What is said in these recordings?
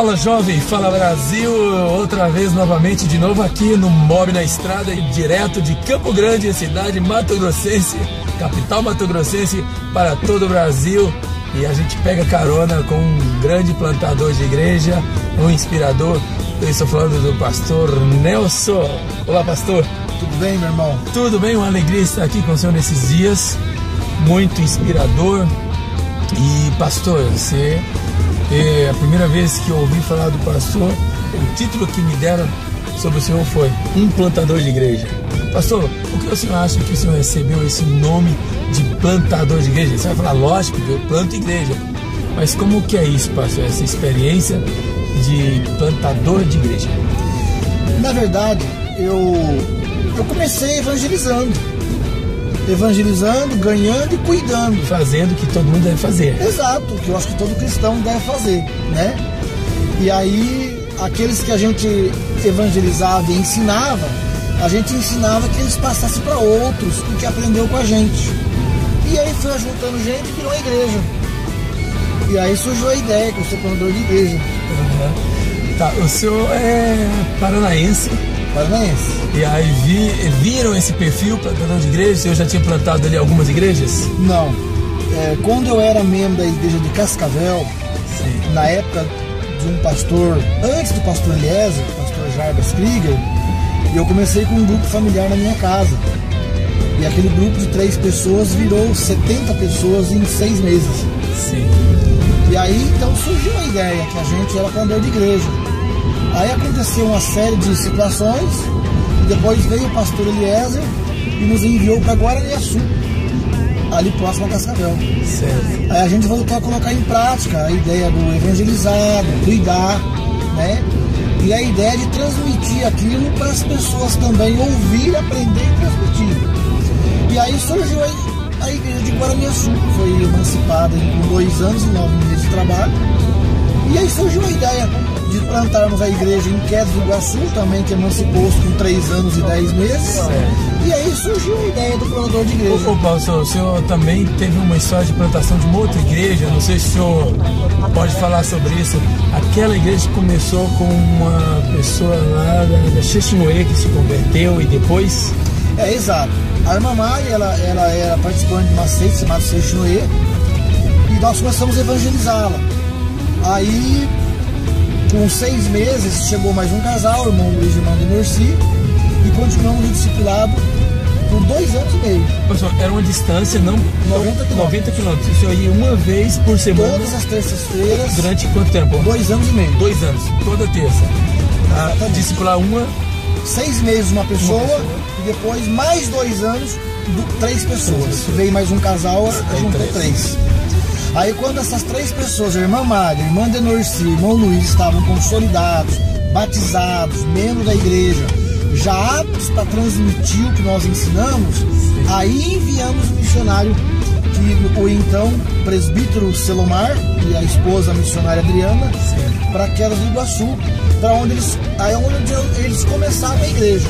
Fala jovem, fala Brasil, outra vez novamente de novo aqui no Mob na Estrada, direto de Campo Grande, cidade mato-grossense, capital mato-grossense para todo o Brasil. E a gente pega carona com um grande plantador de igreja, um inspirador. Eu estou falando do pastor Nelson. Olá, pastor. Tudo bem, meu irmão? Tudo bem, uma alegria estar aqui com o senhor nesses dias, muito inspirador. E pastor, você é a primeira vez que eu ouvi falar do pastor, o título que me deram sobre o senhor foi um plantador de igreja. Pastor, o que o senhor acha que o senhor recebeu esse nome de plantador de igreja? Você vai falar, lógico, eu planto igreja. Mas como que é isso, pastor, essa experiência de plantador de igreja? Na verdade, eu comecei evangelizando, ganhando e cuidando. Fazendo o que todo mundo deve fazer. Exato, que eu acho que todo cristão deve fazer, né? E aí, aqueles que a gente evangelizava e ensinava, a gente ensinava que eles passassem para outros o que aprendeu com a gente. E aí foi juntando gente e virou uma igreja. E aí surgiu a ideia que eu sou plantador de igreja. Uhum. Tá, o senhor é paranaense. Paranaense. E aí viram esse perfil, plantador de igreja? O senhor já tinha plantado ali algumas igrejas? Não. Quando eu era membro da igreja de Cascavel, sim, na época de um pastor, antes do pastor Eliezer, o pastor Jarbas Krieger, eu comecei com um grupo familiar na minha casa. E aquele grupo de 3 pessoas virou 70 pessoas em 6 meses. Sim. E aí então surgiu a ideia que a gente era plantador de igreja. Aí aconteceu uma série de situações, depois veio o pastor Eliezer e nos enviou para Guaraniaçu, ali próximo a Cascavel. Certo. Aí a gente voltou a colocar em prática a ideia do evangelizar, do cuidar, né? E a ideia de transmitir aquilo para as pessoas também ouvir, aprender e transmitir. E aí surgiu a igreja de Guaraniaçu, que foi emancipada com 2 anos e 9 meses de trabalho. E aí surgiu a ideia de plantarmos a igreja em Quedas do Iguaçu, também que emancipou-se com 3 anos e 10 meses. Certo. E aí surgiu a ideia do plantador de igreja. Ô Paulo, o senhor também teve uma história de plantação de uma outra igreja, não sei se o senhor pode falar sobre isso. Aquela igreja começou com uma pessoa lá da Xexinoe que se converteu e depois... Exato. A irmã Mari, ela era participante de uma seita chamada Xexinoe e nós começamos a evangelizá-la. Aí, com 6 meses, chegou mais um casal, o irmão Luiz e o irmão Norci, e continuamos o discipulado por 2 anos e meio. Pessoal, era uma distância, não 90 quilômetros. O senhor ia uma vez por semana? Todas as terças-feiras. Durante quanto tempo? 2 anos e meio. 2 anos, toda terça. Discipular 6 meses uma pessoa e depois mais 2 anos, 3 pessoas. Veio mais um casal, juntou 3. Aí quando essas 3 pessoas, a irmã Mari, a irmã Denorci, o irmão Luiz, estavam consolidados, batizados, membros da igreja, já aptos para transmitir o que nós ensinamos, sim, aí enviamos o missionário, o então presbítero Selomar e a esposa a missionária Adriana, para Quedas do Iguaçu, para onde eles começaram a igreja.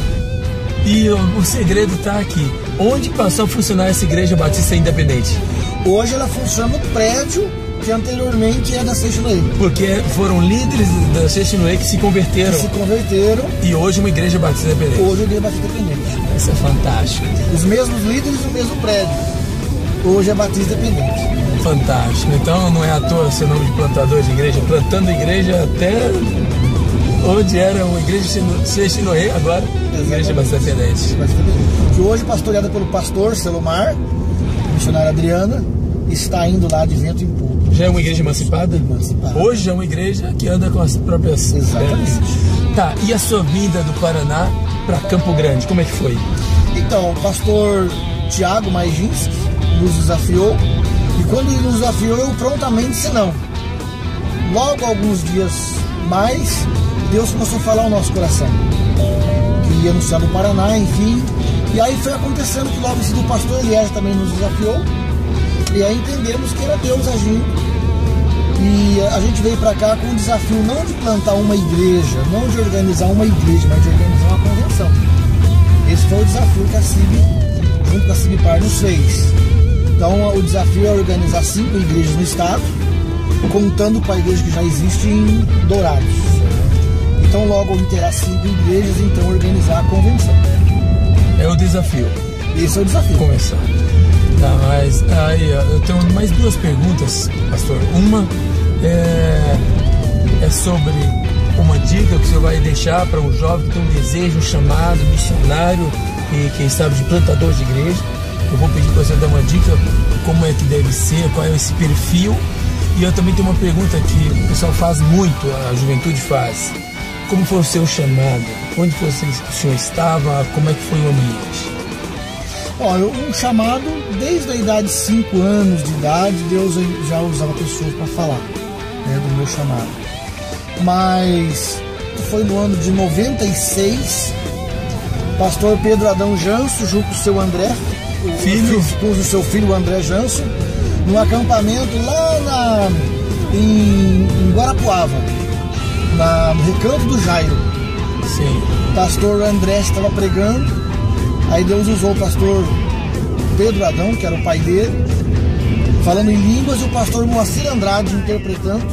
E o segredo está aqui. Onde passou a funcionar essa igreja batista independente? Hoje ela funciona no prédio que anteriormente era da Xexinoe. Porque foram líderes da Xexinoe que se converteram. E hoje uma igreja batista independente. Hoje uma igreja batista independente. Isso é fantástico. Os mesmos líderes no mesmo prédio. Hoje é batista independente. Fantástico. Então não é à toa seu nome de plantador de igreja. Plantando igreja até onde era uma igreja Xexinoe, agora igreja batista independente. Que hoje pastoreada pelo pastor Selomar, missionária Adriana, está indo lá de vento em pouco. Já é uma igreja emancipada? Emancipada. Hoje é uma igreja que anda com as próprias pernas. Tá, e a sua vinda do Paraná para Campo Grande, como é que foi? Então, o pastor Tiago Majinski nos desafiou, e quando ele nos desafiou, eu prontamente disse não. Logo, alguns dias mais, Deus começou a falar ao nosso coração, que ia anunciar no Paraná, enfim. E aí foi acontecendo que logo em seguida o pastor Eliezer também nos desafiou. E aí entendemos que era Deus agindo. E a gente veio para cá com o desafio não de plantar uma igreja, não de organizar uma igreja, mas de organizar uma convenção. Esse foi o desafio que a CIB, junto com a CIBPAR, nos fez. Então o desafio é organizar 5 igrejas no estado contando com a igreja que já existe em Dourados. Então logo terá 5 igrejas, então organizar a convenção. É o desafio. Esse é o desafio. Começar. Tá, mas aí eu tenho mais 2 perguntas, pastor. Uma é sobre uma dica que o senhor vai deixar para um jovem que tem um desejo, um chamado missionário e quem sabe de plantador de igreja. Eu vou pedir para o senhor dar uma dica como é que deve ser, qual é esse perfil. E eu também tenho uma pergunta que o pessoal faz muito, a juventude faz. Como foi o seu chamado? Onde o senhor estava? Como é que foi o ambiente? Olha, um chamado, desde a idade de 5 anos de idade, Deus já usava pessoas para falar, né, do meu chamado. Mas foi no ano de 96, pastor Pedro Adão Janso, junto com o seu André, com o seu filho André Janso, num acampamento lá em Guarapuava, no Recanto do Jairo. Sim. O pastor André estava pregando. Aí Deus usou o pastor Pedro Adão, que era o pai dele, falando em línguas, e o pastor Moacir Andrade interpretando.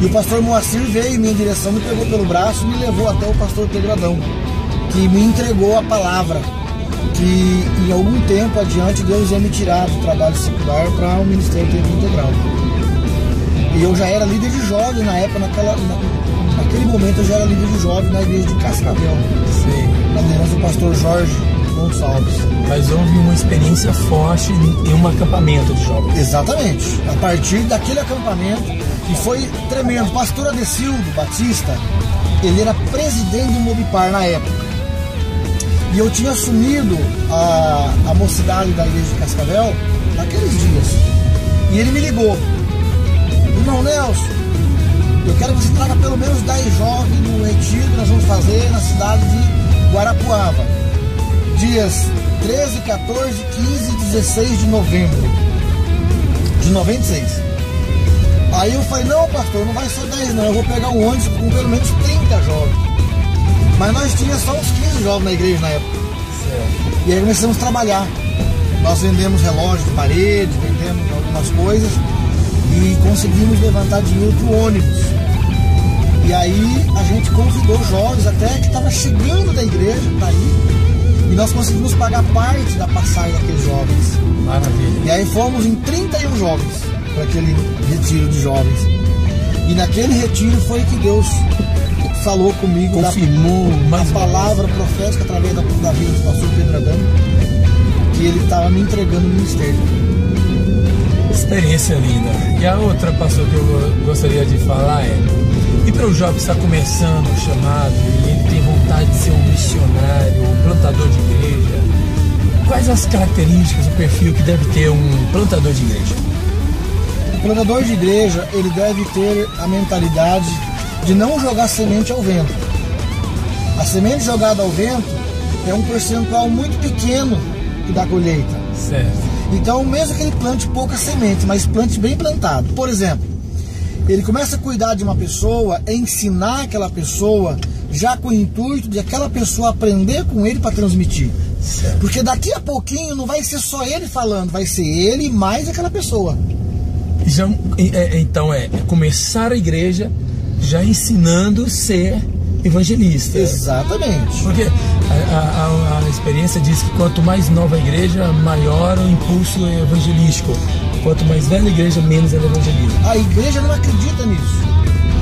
E o pastor Moacir veio em minha direção, me pegou pelo braço e me levou até o pastor Pedro Adão, que me entregou a palavra, que em algum tempo adiante Deus ia me tirar do trabalho secular para o Ministério Tempo Integral. E eu já era líder de jovens na época, naquele momento eu já era líder de jovens na igreja de Cascavel. Sim. Na liderança do pastor Jorge Gonçalves. Mas houve uma experiência forte em um acampamento de jovens. Exatamente. A partir daquele acampamento, e foi tremendo. O pastor Adecildo Batista, ele era presidente do Mobipar na época. E eu tinha assumido a mocidade da igreja de Cascavel naqueles dias. E ele me ligou: irmão Nelson, eu quero que você traga pelo menos 10 jovens no retiro que nós vamos fazer na cidade de Guarapuava, dias 13, 14, 15 e 16 de novembro de 96. Aí eu falei: não, pastor, não vai ser 10 não, eu vou pegar um ônibus com pelo menos 30 jovens. Mas nós tínhamos só uns 15 jovens na igreja na época. Certo. E aí começamos a trabalhar. Nós vendemos relógios de parede, vendemos algumas coisas e conseguimos levantar dinheiro para o ônibus. E aí a gente convidou jovens até que estava chegando da igreja para ir, e nós conseguimos pagar parte da passagem daqueles jovens. Maravilha. E aí fomos em 31 jovens para aquele retiro de jovens. E naquele retiro foi que Deus falou comigo, confirmou a palavra profética através da vida do pastor Pedro Adão, que ele estava me entregando o ministério. Experiência linda. E a outra, pastor, que eu gostaria de falar e para o jovem que está começando o chamado e ele tem vontade de ser um missionário, um plantador de igreja, quais as características, o perfil que deve ter um plantador de igreja? O plantador de igreja, ele deve ter a mentalidade de não jogar semente ao vento. A semente jogada ao vento é um percentual muito pequeno da colheita. Certo. Então, mesmo que ele plante pouca semente, mas plante bem plantado. Por exemplo, ele começa a cuidar de uma pessoa, ensinar aquela pessoa, já com o intuito de aquela pessoa aprender com ele para transmitir. Certo. Porque daqui a pouquinho não vai ser só ele falando, vai ser ele mais aquela pessoa. Já, então começar a igreja já ensinando a ser evangelista. Exatamente. Porque a experiência diz que quanto mais nova a igreja, maior o impulso evangelístico. Quanto mais velha a igreja, menos ela evangeliza. A igreja não acredita nisso.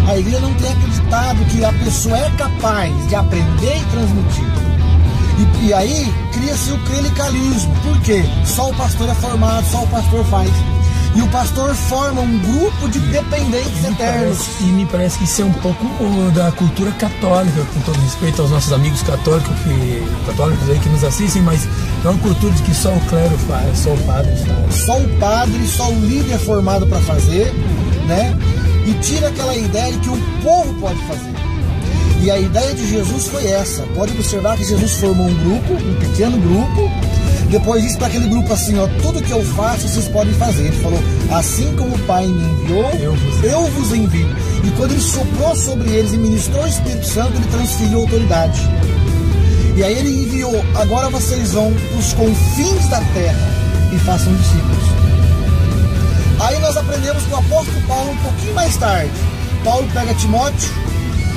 A igreja não tem acreditado que a pessoa é capaz de aprender e transmitir. E aí cria-se o clericalismo. Por quê? Só o pastor é formado, só o pastor faz. E o pastor forma um grupo de dependentes eternos. E me parece que isso é um pouco da cultura católica, com todo respeito aos nossos amigos católicos aí que nos assistem, mas é uma cultura de que só o clero faz, só o padre faz. Só o padre, só o líder é formado para fazer, né? E tira aquela ideia de que o povo pode fazer. E a ideia de Jesus foi essa. Pode observar que Jesus formou um grupo, um pequeno grupo. Depois disse para aquele grupo assim, ó: tudo que eu faço vocês podem fazer. Ele falou: assim como o Pai me enviou, eu vos envio. E quando ele soprou sobre eles e ministrou o Espírito Santo, ele transferiu autoridade. E aí ele enviou: agora vocês vão para os confins da terra e façam discípulos. Aí nós aprendemos com o apóstolo Paulo um pouquinho mais tarde. Paulo pega Timóteo,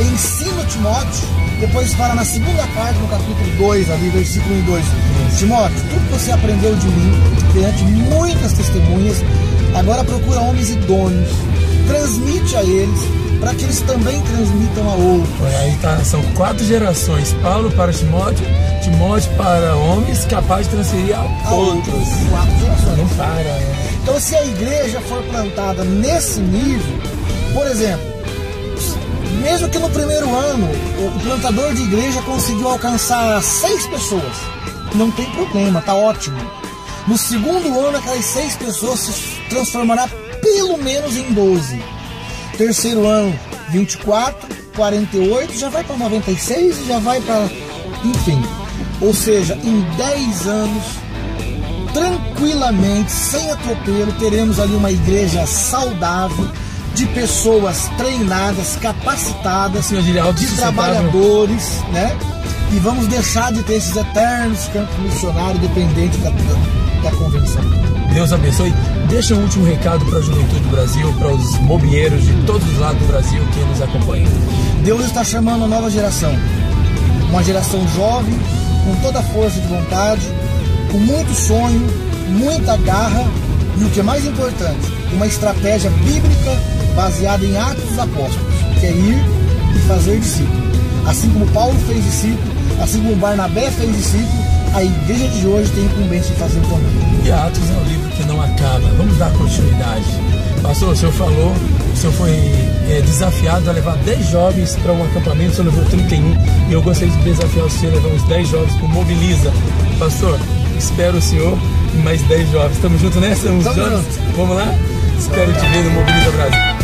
ensina Timóteo, depois fala na segunda carta, no capítulo 2, ali, versículo 1 e 2. Timóteo, tudo que você aprendeu de mim, perante muitas testemunhas, agora procura homens idôneos, transmite a eles, para que eles também transmitam a outros. Aí tá, são 4 gerações, Paulo para Timóteo, Timóteo para homens, capaz de transferir a outros. 4 gerações. Não para, né? Então, se a igreja for plantada nesse nível, por exemplo, mesmo que no primeiro ano o plantador de igreja conseguiu alcançar 6 pessoas, não tem problema, tá ótimo. No segundo ano, aquelas 6 pessoas se transformará pelo menos em 12. Terceiro ano, 24, 48, já vai para 96 e já vai para... Enfim, ou seja, em 10 anos, tranquilamente, sem atropelo, teremos ali uma igreja saudável, de pessoas treinadas, capacitadas, de trabalhadores, né? E vamos deixar de ter esses eternos campos missionários dependentes da convenção. Deus abençoe. Deixa um último recado para a juventude do Brasil, para os mobieiros de todos os lados do Brasil que nos acompanham. Deus está chamando a nova geração, uma geração jovem, com toda a força de vontade, com muito sonho, muita garra e, o que é mais importante, uma estratégia bíblica baseada em Atos dos Apóstolos, que é ir e fazer discípulo. Assim como Paulo fez discípulo, assim como Barnabé fez discípulo, a igreja de hoje tem incumbência de fazer também. E Atos é um livro que não acaba. Vamos dar continuidade. Pastor, o senhor falou, o senhor foi desafiado a levar 10 jovens para um acampamento, o senhor levou 31, e eu gostaria de desafiar o senhor a levar uns 10 jovens para o Mobiliza. Pastor, espero o senhor e mais 10 jovens. Estamos juntos nessa? Vamos lá? Espero te ver no Mobiliza Brasil.